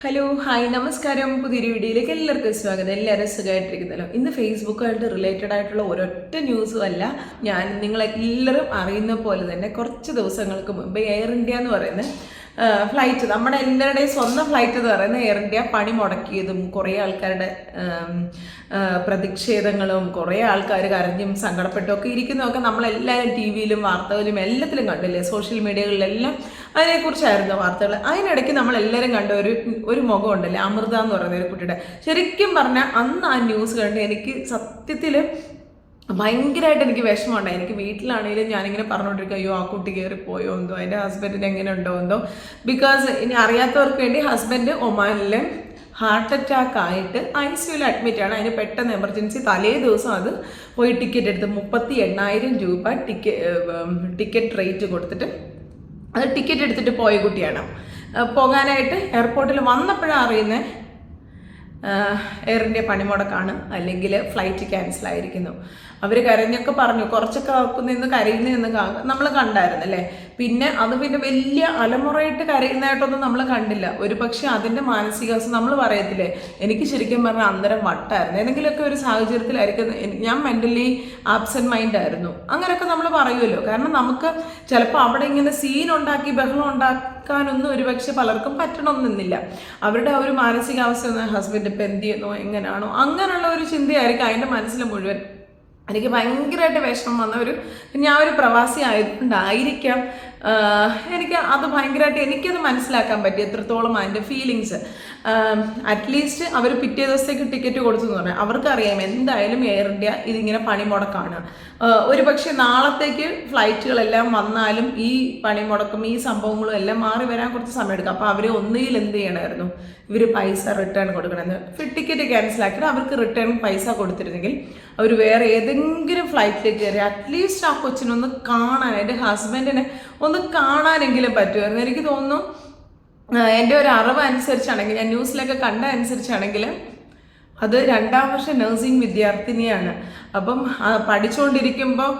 Hello hi നമസ്കാരം. പുതിയൊരു വീഡിയോയിലേക്ക് എല്ലാവർക്കും സ്വാഗതം. എല്ലാവരും സുഖമായിട്ടിരിക്കുന്നല്ലോ. ഇന്ന് ഫേസ്ബുക്കായിട്ട് റിലേറ്റഡ് ആയിട്ടുള്ള ഒരൊറ്റ ന്യൂസും അല്ല, ഞാൻ നിങ്ങളെല്ലാവരും അറിയുന്ന പോലെ തന്നെ കുറച്ച് ദിവസങ്ങൾക്ക് മുമ്പ് എയർ ഇന്ത്യ എന്ന് പറയുന്ന ഫ്ലൈറ്റ്, നമ്മുടെ എല്ലാവരുടെയും സ്വന്തം ഫ്ലൈറ്റ് എന്ന് പറയുന്ന എയർ ഇന്ത്യ പണി മുടക്കിയതും കുറേ ആൾക്കാരുടെ പ്രതിഷേധങ്ങളും കുറേ ആൾക്കാർ കരഞ്ഞും സങ്കടപ്പെട്ടും ഒക്കെ ഇരിക്കുന്നതൊക്കെ നമ്മളെല്ലാവരും ടി വിയിലും വാർത്തകളിലും എല്ലാത്തിലും കണ്ടില്ലേ, സോഷ്യൽ മീഡിയകളിലെല്ലാം അതിനെക്കുറിച്ചായിരുന്നു വാർത്തകൾ. അതിനിടയ്ക്ക് നമ്മളെല്ലാവരും കണ്ട ഒരു മുഖം ഉണ്ടല്ലേ, അമൃത എന്ന് പറയുന്ന ഒരു കുട്ടിയുടെ. ശരിക്കും പറഞ്ഞാൽ അന്ന് ആ ന്യൂസ് കണ്ട് എനിക്ക് സത്യത്തിൽ ഭയങ്കരമായിട്ട് എനിക്ക് വിഷമമുണ്ടായി. എനിക്ക് വീട്ടിലാണെങ്കിലും ഞാനിങ്ങനെ പറഞ്ഞുകൊണ്ടിരിക്കുക, അയ്യോ ആ കുട്ടി കയറിപ്പോയോ എന്തോ, അതിൻ്റെ ഹസ്ബൻഡിന് എങ്ങനെ ഉണ്ടോ എന്തോ. ബിക്കോസ് ഇനി അറിയാത്തവർക്ക് വേണ്ടി, ഹസ്ബൻഡ് ഒമാനിൽ ഹാർട്ട് അറ്റാക്ക് ആയിട്ട് ICUയിൽ അഡ്മിറ്റാണ്. അതിന് പെട്ടെന്ന് എമർജൻസി തലേ ദിവസം അത് പോയി ടിക്കറ്റ് എടുത്ത് 38,000 രൂപ ടിക്കറ്റ് റേറ്റ് കൊടുത്തിട്ട് അത് ടിക്കറ്റ് എടുത്തിട്ട് പോയ കുട്ടിയാണ്. പോകാനായിട്ട് എയർപോർട്ടിൽ വന്നപ്പോഴാണ് അറിയുന്നത് എയർ ഇന്ത്യ പണിമുടക്കാണ്, അല്ലെങ്കിൽ ഫ്ലൈറ്റ് ക്യാൻസൽ ആയിരിക്കുന്നു. അവർ കരഞ്ഞൊക്കെ പറഞ്ഞു, കുറച്ചൊക്കെ നിന്ന് കരയുന്നതെന്ന് നമ്മൾ കണ്ടായിരുന്നു അല്ലേ. പിന്നെ വലിയ അലമുറയിട്ട് കരയുന്നതായിട്ടൊന്നും നമ്മൾ കണ്ടില്ല. ഒരു പക്ഷെ അതിൻ്റെ മാനസികാവസ്ഥ നമ്മൾ പറയത്തില്ലേ, എനിക്ക് ശരിക്കും പറഞ്ഞാൽ അന്നേരം വട്ടായിരുന്നു. ഏതെങ്കിലുമൊക്കെ ഒരു സാഹചര്യത്തിലായിരിക്കും ഞാൻ മെൻ്റലി ആബ്സെൻറ്റ് മൈൻഡ് ആയിരുന്നു, അങ്ങനെയൊക്കെ നമ്മൾ പറയുമല്ലോ. കാരണം നമുക്ക് ചിലപ്പോൾ അവിടെ ഇങ്ങനെ സീൻ ഉണ്ടാക്കി ബഹളം ഉണ്ടാക്കാനൊന്നും ഒരുപക്ഷെ പലർക്കും പറ്റണമെന്നില്ല. അവരുടെ ആ ഒരു മാനസികാവസ്ഥ, ഹസ്ബൻഡ് ഇപ്പം എന്ത് ചെയ്യുന്നോ എങ്ങനെയാണോ, അങ്ങനെയുള്ള ഒരു ചിന്തയായിരിക്കും അതിൻ്റെ മനസ്സിൽ മുഴുവൻ. എനിക്ക് ഭയങ്കരമായിട്ട് വിഷമം വന്ന ഞാൻ ഒരു പ്രവാസി ആയതുകൊണ്ടായിരിക്കാം എനിക്ക് അത് ഭയങ്കരമായിട്ട് എനിക്കത് മനസ്സിലാക്കാൻ പറ്റി, എത്രത്തോളം അതിൻ്റെ ഫീലിങ്സ്. അറ്റ്ലീസ്റ്റ് അവർ പിറ്റേ ദിവസത്തേക്ക് ടിക്കറ്റ് കൊടുത്തു എന്ന് പറഞ്ഞാൽ അവർക്കറിയാം എന്തായാലും എയർ ഇന്ത്യ ഇതിങ്ങനെ പണിമുടക്കാണ്. ഒരു പക്ഷേ നാളത്തേക്ക് ഫ്ലൈറ്റുകളെല്ലാം വന്നാലും ഈ പണിമുടക്കും ഈ സംഭവങ്ങളും എല്ലാം മാറി വരാൻ കുറച്ച് സമയം എടുക്കും. അപ്പോൾ അവർ ഒന്നുകിൽ എന്ത് ചെയ്യണമായിരുന്നു, ഇവർ പൈസ റിട്ടേൺ കൊടുക്കണമെന്ന്. ടിക്കറ്റ് ക്യാൻസലാക്കിയിട്ട് അവർക്ക് റിട്ടേൺ പൈസ കൊടുത്തിരുന്നെങ്കിൽ അവർ വേറെ ഏതെങ്കിലും ഫ്ലൈറ്റിലേക്ക് കയറി അറ്റ്ലീസ്റ്റ് ആ കൊച്ചിനൊന്ന് കാണാൻ, എൻ്റെ ഹസ്ബൻഡിനെ ഒന്ന് കാണാനെങ്കിലും പറ്റുമായിരുന്നു. എനിക്ക് തോന്നുന്നു എൻ്റെ ഒരു അറിവ് അനുസരിച്ചാണെങ്കിൽ, ഞാൻ ന്യൂസിലൊക്കെ കണ്ട അനുസരിച്ചാണെങ്കിൽ അത് 2ാം വർഷ നഴ്സിംഗ് വിദ്യാർത്ഥിനിയാണ്. അപ്പം പഠിച്ചുകൊണ്ടിരിക്കുമ്പോൾ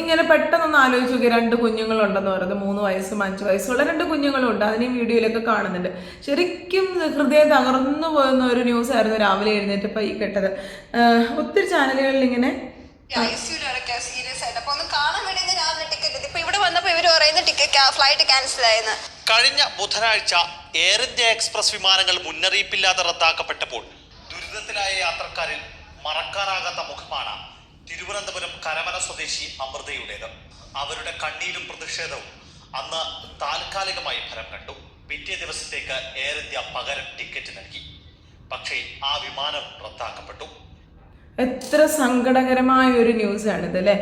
ഇങ്ങനെ പെട്ടെന്നൊന്ന് ആലോചിച്ച് നോക്കി, 2 കുഞ്ഞുങ്ങളുണ്ടെന്ന് പറയുന്നത്, 3 വയസ്സും 5 വയസ്സുള്ള 2 കുഞ്ഞുങ്ങളുണ്ട്. അതിനെ വീഡിയോയിലൊക്കെ കാണുന്നുണ്ട്. ശരിക്കും ഹൃദയം തകർന്നു പോകുന്ന ഒരു ന്യൂസ് ആയിരുന്നു രാവിലെ എഴുന്നേറ്റപ്പോൾ ഈ കേട്ടത്. ഒത്തിരി ചാനലുകളിൽ ഇങ്ങനെ കഴിഞ്ഞ ബുധനാഴ്ച എയർ ഇന്ത്യ എക്സ്പ്രസ് വിമാനങ്ങൾ മുന്നറിയിപ്പില്ലാതെ റദ്ദാക്കപ്പെട്ടപ്പോൾ ദുരിതത്തിലായ യാത്രക്കാരിൽ മറക്കാനാകാത്ത മുഖമാണ് തിരുവനന്തപുരം കരമന സ്വദേശി അമൃതയുടേത്. അവരുടെ കണ്ണീരും പ്രതിഷേധവും അന്ന് താൽക്കാലികമായി ഫലം കണ്ടു. പിറ്റേ ദിവസത്തേക്ക് എയർ ഇന്ത്യ പകരം ടിക്കറ്റ് നൽകി. പക്ഷേ ആ വിമാനം റദ്ദാക്കപ്പെട്ടു. എത്ര സങ്കടകരമായ ഒരു ന്യൂസാണിത് അല്ലേ.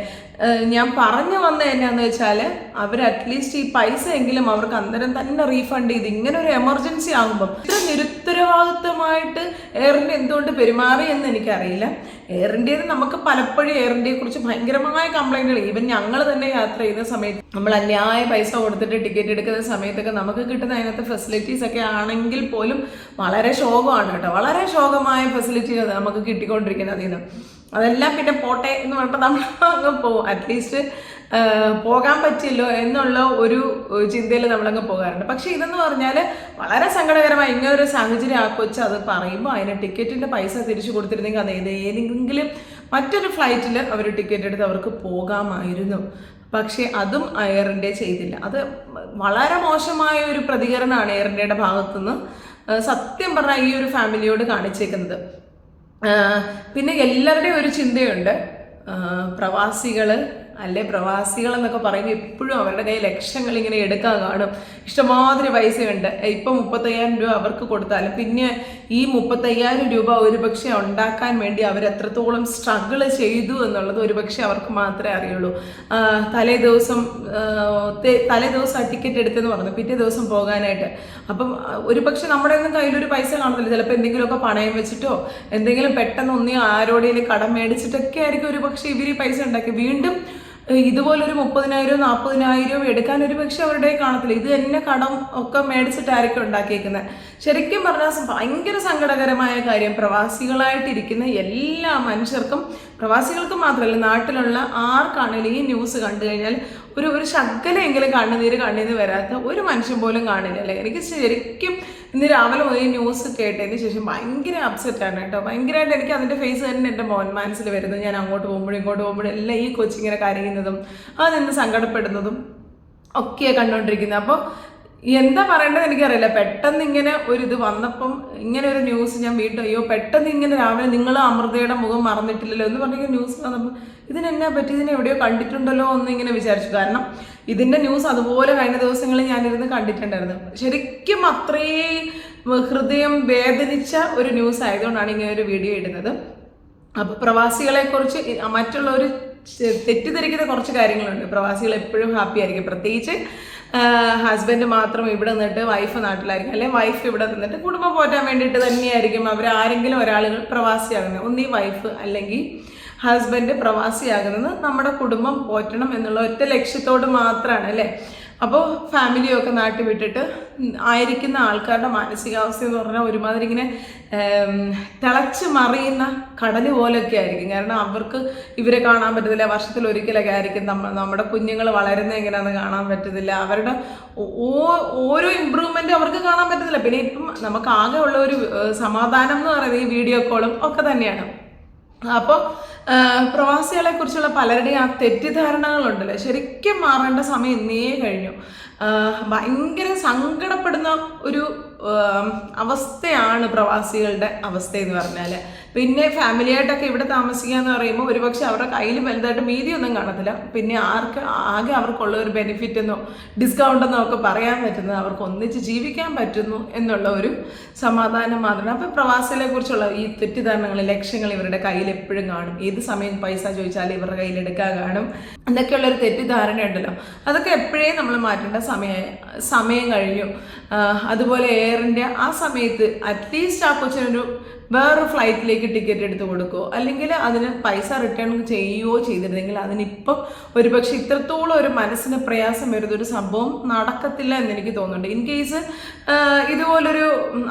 ഞാൻ പറഞ്ഞു വന്നത് എന്നാന്ന് വെച്ചാൽ, അവർ അറ്റ്ലീസ്റ്റ് ഈ പൈസ എങ്കിലും അവർക്ക് അന്നേരം തന്നെ റീഫണ്ട് ചെയ്ത്, ഇങ്ങനെ ഒരു എമർജൻസി ആകുമ്പം ഇത്ര നിരുത്തരവാദിത്വമായിട്ട് എയർ ഇന്ത്യ എന്തുകൊണ്ട് പെരുമാറി എന്ന് എനിക്കറിയില്ല. എയർ ഇന്ത്യയിൽ നമുക്ക് പലപ്പോഴും എയർ ഇന്ത്യയെ കുറിച്ച് ഭയങ്കരമായ കംപ്ലൈൻറ്റുകൾ, ഈവൻ ഞങ്ങൾ തന്നെ യാത്ര ചെയ്യുന്ന സമയത്ത്, നമ്മൾ അന്യായ പൈസ കൊടുത്തിട്ട് ടിക്കറ്റ് എടുക്കുന്ന സമയത്തൊക്കെ നമുക്ക് കിട്ടുന്ന അതിനകത്ത് ഫെസിലിറ്റീസ് ഒക്കെ ആണെങ്കിൽ പോലും വളരെ ശോകമാണ് കേട്ടോ. വളരെ ശോകമായ ഫെസിലിറ്റി നമുക്ക് കിട്ടിക്കൊണ്ടിരിക്കുന്നത് അതിൽ നിന്ന്. അതെല്ലാം പിന്നെ പോട്ടെ എന്ന് പറഞ്ഞപ്പോൾ നമ്മൾ അങ്ങ് പോകും. അറ്റ്ലീസ്റ്റ് പോകാൻ പറ്റില്ലോ എന്നുള്ള ഒരു ചിന്തയിൽ നമ്മളങ്ങ് പോകാറുണ്ട്. പക്ഷെ ഇതെന്ന് പറഞ്ഞാൽ വളരെ സങ്കടകരമായി ഇങ്ങനൊരു സാഹചര്യം ആക്കുവച്ച് അത് പറയുമ്പോൾ അതിന് ടിക്കറ്റിൻ്റെ പൈസ തിരിച്ചു കൊടുത്തിരുന്നെങ്കിൽ അത് ഏതെങ്കിലും മറ്റൊരു ഫ്ലൈറ്റിൽ അവർ ടിക്കറ്റ് എടുത്ത് അവർക്ക് പോകാമായിരുന്നു. പക്ഷേ അതും എയർ ഇന്ത്യ ചെയ്തില്ല. അത് വളരെ മോശമായ ഒരു പ്രതികരണമാണ് എയർ ഇന്ത്യയുടെ ഭാഗത്തുനിന്ന് സത്യം പറഞ്ഞാൽ ഈ ഒരു ഫാമിലിയോട് കാണിച്ചേക്കുന്നത്. പിന്നെ എല്ലാവരുടെയും ഒരു ചിന്തയുണ്ട്, പ്രവാസികൾ എന്നൊക്കെ പറയുമ്പോൾ എപ്പോഴും അവരുടെ കയ്യിൽ ലക്ഷങ്ങൾ ഇങ്ങനെ എടുക്കാൻ കാണും, ഇഷ്ടമാതിരി പൈസയുണ്ട്. ഇപ്പം 35,000 രൂപ അവർക്ക് കൊടുത്താലും പിന്നെ ഈ 35,000 രൂപ ഒരുപക്ഷെ ഉണ്ടാക്കാൻ വേണ്ടി അവരെത്രത്തോളം സ്ട്രഗിൾ ചെയ്തു എന്നുള്ളത് ഒരുപക്ഷെ അവർക്ക് മാത്രമേ അറിയുള്ളൂ. തലേ ദിവസം ആ ടിക്കറ്റ് എടുത്തെന്ന് പറഞ്ഞു, പിറ്റേ ദിവസം പോകാനായിട്ട്. അപ്പം ഒരുപക്ഷെ നമ്മുടെ ഒന്നും കയ്യിലൊരു പൈസ കാണത്തില്ല. ചിലപ്പോൾ എന്തെങ്കിലുമൊക്കെ പണയം വെച്ചിട്ടോ എന്തെങ്കിലും പെട്ടെന്ന് കടം മേടിച്ചിട്ടൊക്കെ ആയിരിക്കും ഒരുപക്ഷെ ഇവർ ഈ പൈസ ഉണ്ടാക്കി. വീണ്ടും ഇതുപോലൊരു 30,000 40,000 എടുക്കാൻ ഒരു പക്ഷെ അവരുടെ കാണത്തില്ല. ഇത് തന്നെ കടം ഒക്കെ മേടിച്ചിട്ടായിരിക്കും ഉണ്ടാക്കിയേക്കുന്നത്. ശരിക്കും പറഞ്ഞാൽ ഭയങ്കര സങ്കടകരമായ കാര്യം. പ്രവാസികളായിട്ടിരിക്കുന്ന എല്ലാ മനുഷ്യർക്കും, പ്രവാസികൾക്ക് മാത്രമല്ല നാട്ടിലുള്ള ആർക്കാണെങ്കിലും ഈ ന്യൂസ് കണ്ടു കഴിഞ്ഞാൽ ഒരു ശകലമെങ്കിലും കണ്ണുനീര് വരാത്ത ഒരു മനുഷ്യൻ പോലും കാണില്ല അല്ലേ. എനിക്ക് ശരിക്കും ഇന്ന് രാവിലെ മുതൽ ഈ ന്യൂസ് കേട്ടതിന് ശേഷം ഭയങ്കര അപ്സെറ്റാണ് കേട്ടോ. ഭയങ്കരമായിട്ട് എനിക്ക് അതിൻ്റെ ഫേസ് തന്നെ എൻ്റെ മനസ്സിൽ വരുന്നത്. ഞാൻ അങ്ങോട്ട് പോകുമ്പോഴും ഇങ്ങോട്ട് പോകുമ്പോഴും എല്ലാം ഈ കൊച്ചിങ്ങനെ കരയുന്നതും അത് നിന്ന് സങ്കടപ്പെടുന്നതും ഒക്കെയാണ് കണ്ടുകൊണ്ടിരിക്കുന്നത്. അപ്പോൾ എന്താ പറയേണ്ടത് എനിക്കറിയില്ല. പെട്ടെന്ന് ഇങ്ങനെ ഒരു ഇത് വന്നപ്പം ഇങ്ങനെ ഒരു ന്യൂസ് ഞാൻ വീണ്ടും അയ്യോ പെട്ടെന്ന് ഇങ്ങനെ രാവിലെ നിങ്ങൾ അമൃതയുടെ മുഖം മറന്നിട്ടില്ലല്ലോ എന്ന് പറഞ്ഞ ന്യൂസ് വന്നപ്പോൾ ഇതിനെന്നാ പറ്റി, ഇതിനെ എവിടെയോ കണ്ടിട്ടുണ്ടല്ലോ എന്ന് ഇങ്ങനെ വിചാരിച്ചു. കാരണം ഇതിൻ്റെ ന്യൂസ് അതുപോലെ കഴിഞ്ഞ ദിവസങ്ങളിൽ ഞാനിരുന്ന് കണ്ടിട്ടുണ്ടായിരുന്നു. ശരിക്കും അത്രയും ഹൃദയം വേദനിച്ച ഒരു ന്യൂസ് ആയതുകൊണ്ടാണ് ഇങ്ങനെ ഒരു വീഡിയോ ഇടുന്നത്. അപ്പോൾ പ്രവാസികളെക്കുറിച്ച് മറ്റുള്ളവർ തെറ്റിദ്ധരിക്കുന്ന കുറച്ച് കാര്യങ്ങളുണ്ട്. പ്രവാസികൾ എപ്പോഴും ഹാപ്പി ആയിരിക്കും, പ്രത്യേകിച്ച് ഹസ്ബൻഡ് മാത്രം ഇവിടെ നിന്നിട്ട് വൈഫ് നാട്ടിലായിരിക്കും, അല്ലെങ്കിൽ വൈഫ് ഇവിടെ നിന്നിട്ട് കുടുംബം പോറ്റാൻ വേണ്ടിയിട്ട് തന്നെയായിരിക്കും അവർ ആരെങ്കിലും ഒരാളുകൾ പ്രവാസിയാകുന്നത്. ഒന്നീ വൈഫ് അല്ലെങ്കിൽ ഹസ്ബൻഡ് പ്രവാസിയാകുന്നത് നമ്മുടെ കുടുംബം പോറ്റണം എന്നുള്ള ഒറ്റ ലക്ഷ്യത്തോട് മാത്രമാണ് അല്ലേ. അപ്പോൾ ഫാമിലിയൊക്കെ നാട്ടിൽ വിട്ടിട്ട് ആയിരിക്കുന്ന ആൾക്കാരുടെ മാനസികാവസ്ഥ എന്ന് പറഞ്ഞാൽ ഒരുമാതിരി ഇങ്ങനെ തിളച്ച് മറിയുന്ന കടൽ പോലെയൊക്കെ ആയിരിക്കും. കാരണം അവർക്ക് ഇവരെ കാണാൻ പറ്റത്തില്ല, വർഷത്തിൽ ഒരിക്കലൊക്കെ ആയിരിക്കും നമ്മുടെ കുഞ്ഞുങ്ങൾ വളരുന്നത് എങ്ങനെയാണെന്ന് കാണാൻ പറ്റത്തില്ല, അവരുടെ ഓരോ ഇമ്പ്രൂവ്മെൻറ്റും അവർക്ക് കാണാൻ പറ്റത്തില്ല. പിന്നെ ഇപ്പം നമുക്ക് ആകെ ഉള്ള ഒരു സമാധാനം എന്ന് പറയുന്നത് ഈ വീഡിയോ കോളും ഒക്കെ തന്നെയാണ്. അപ്പോൾ പ്രവാസികളെ കുറിച്ചുള്ള പലരുടെയും ആ തെറ്റിദ്ധാരണകളുണ്ടല്ലോ ശരിക്കും മാറേണ്ട സമയം ഇന്നേ കഴിഞ്ഞു. ഭയങ്കര സങ്കടപ്പെടുന്ന ഒരു അവസ്ഥയാണ് പ്രവാസികളുടെ അവസ്ഥ എന്ന് പറഞ്ഞാൽ. പിന്നെ ഫാമിലിയായിട്ടൊക്കെ ഇവിടെ താമസിക്കുക എന്ന് പറയുമ്പോൾ ഒരുപക്ഷെ അവരുടെ കയ്യിൽ വലുതായിട്ട് മീതിയൊന്നും കാണത്തില്ല. പിന്നെ ആകെ അവർക്കുള്ള ഒരു ബെനിഫിറ്റ് എന്നോ ഡിസ്കൗണ്ട് എന്നോ ഒക്കെ പറയാൻ പറ്റുന്നത് അവർക്ക് ഒന്നിച്ച് ജീവിക്കാൻ പറ്റുന്നു എന്നുള്ള ഒരു സമാധാനം മാത്രമാണ്. അപ്പോൾ പ്രവാസികളെ കുറിച്ചുള്ള ഈ തെറ്റിദ്ധാരണകൾ, ലക്ഷ്യങ്ങൾ ഇവരുടെ കയ്യിൽ എപ്പോഴും കാണും. ഏത് സമയം പൈസ ചോദിച്ചാലും ഇവരുടെ കയ്യിൽ എടുക്കാൻ കാണും. എന്നൊക്കെയുള്ളൊരു തെറ്റിദ്ധാരണ ഉണ്ടല്ലോ, അതൊക്കെ എപ്പോഴേ നമ്മൾ മാറ്റേണ്ട സമയം കഴിഞ്ഞു. അതുപോലെ എയർ ഇന്ത്യ ആ സമയത്ത് അറ്റ്ലീസ്റ്റ് ആ കൊച്ചിനൊരു വേറൊരു ഫ്ലൈറ്റിലേക്ക് ടിക്കറ്റ് എടുത്ത് കൊടുക്കുകയോ അല്ലെങ്കിൽ അതിന് പൈസ റിട്ടേൺ ചെയ്യുകയോ ചെയ്തിരുന്നെങ്കിൽ അതിനിപ്പം ഒരുപക്ഷെ ഇത്രത്തോളം ഒരു മനസ്സിന് പ്രയാസം വരുന്നൊരു സംഭവം നടക്കത്തില്ല എന്നെനിക്ക് തോന്നുന്നുണ്ട്. ഇൻ കേസ് ഇതുപോലൊരു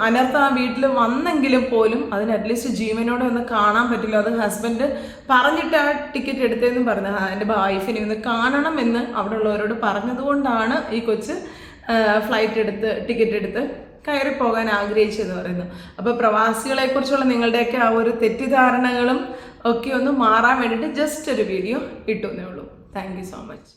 അനർത്ഥം ആ വീട്ടിൽ വന്നെങ്കിലും പോലും അതിന് അറ്റ്ലീസ്റ്റ് ജീവനോടെ ഒന്ന് കാണാൻ പറ്റില്ല. അത് ഹസ്ബൻഡ് പറഞ്ഞിട്ട് ആ ടിക്കറ്റ് എടുത്തതെന്നും പറഞ്ഞു എൻ്റെ വൈഫിനെ ഒന്ന് കാണണം എന്ന് അവിടെ ഉള്ളവരോട് പറഞ്ഞതുകൊണ്ടാണ് ഈ കൊച്ച് ടിക്കറ്റ് എടുത്ത് കയറിപ്പോകാൻ ആഗ്രഹിച്ചെന്ന് പറയുന്നു. അപ്പോൾ പ്രവാസികളെക്കുറിച്ചുള്ള നിങ്ങളുടെയൊക്കെ ആ ഒരു തെറ്റിദ്ധാരണകളും ഒക്കെ ഒന്ന് മാറാൻ വേണ്ടിയിട്ട് ജസ്റ്റ് ഒരു വീഡിയോ ഇട്ടുവെന്നേ ഉള്ളൂ. Thank you so much.